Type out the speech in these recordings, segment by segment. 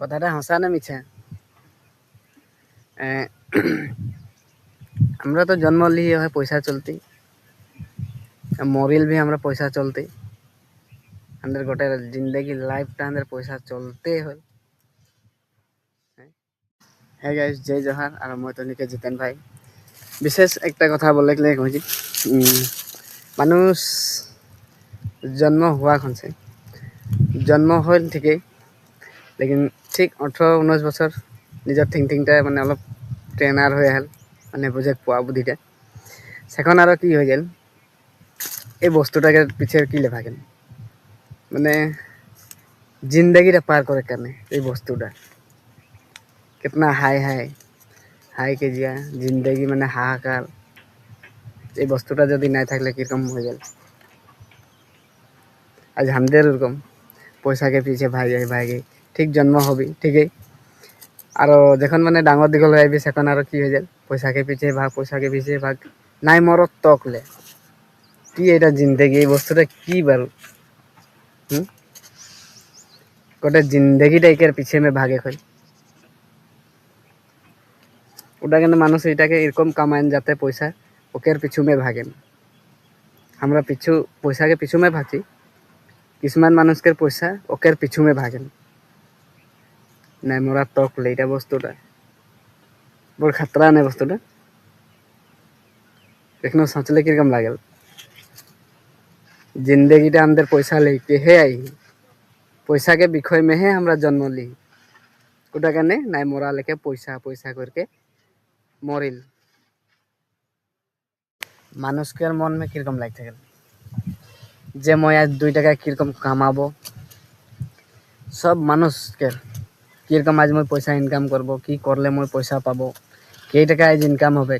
কথাটা হাসা না মিছা? আমরা তো জন্ম लिए है पैसा चलती, मरिल भी हमरा पैसा चलती, अंदर गोटे जिंदगी लाइफ टा अंदर पैसा चलते हो। है गाइस, जय जोहार। और मैं तो निके जितेन भाई विशेष एक कथा बोले कहूँ मानुष जन्म हुआ खन से जन्म हो ठीके, लेकिन ठीक 18-19 बছर निजर थिंकिंगटा माने अलप ट्रेनार हो माने बुझे पा बुद्धिटा सेखन आरो कि हो गेल ए बस्तुटाके पीछे कि लेभा गेल माने जिंदगीटा पार करे करने ए बस्तुटा कितना हाई हाई हाई के जिया जिंदगी माने हाहाकार এই বস্তুটা যদি নাই থাকলে কিরকম হয়ে গেল। আজ আমাদের এরকম পয়সাকে পিছে ভাগে ঠিক জন্ম হবি ঠিকই, আর যখন মানে ডাঙর দীঘল হয়ে যাবি সেখন আর কি হয়ে যায় পয়সাকে পিছে ভাগ নাই মরত তকলে কি এটা জিন্দগি এই বস্তুটা কি বারু গোটে জিন্দগিটা একের পিছে মে ভাগে খই ওটা কিন্তু মানুষ এটাকে এরকম কামায়েন যাতে পয়সা ওকের পিছু মে ভাগেন। আমরা পিছু পয়সাকে পিছু মে ভাগছি, কিছুমান মানুষকে পয়সা ওকের পিছু মে ভাগেন নাই মরা তকলে। এটা বস্তুটা বড় খাতরা নেই বস্তুটা, এখনো सोचले কিরকম লাগে। जिंदगीটা আমাদের পয়সা लेके है आई, पैसा के विषय में है हमरा जन्म ली ওটা কেন নাই মরা লেকে পয়সা পয়সা করके মরিল। মানুষকে মন में কিরকম লাগতে গেল যে মই আজ 2 টাকা কিরকম কামাবো, সব মানুষকে কিরকম আজ মই পয়সা ইনকাম করব, কি করলে মই পয়সা পাবো, কই টাকা আজ ইনকাম হবে,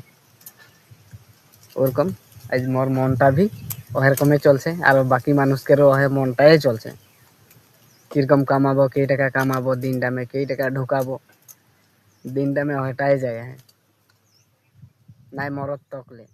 ওরকম আজ মোর মনটা भी ওরকমই চলছে। আর বাকি মানুষকেরও ওহে মনটাই চলছে কিরকম কামাবো, কই টাকা কামাবো, দিনটা में কই টাকা ঢুকাবো, দিনটা में ওটাই যায় নাই মরত তকলে।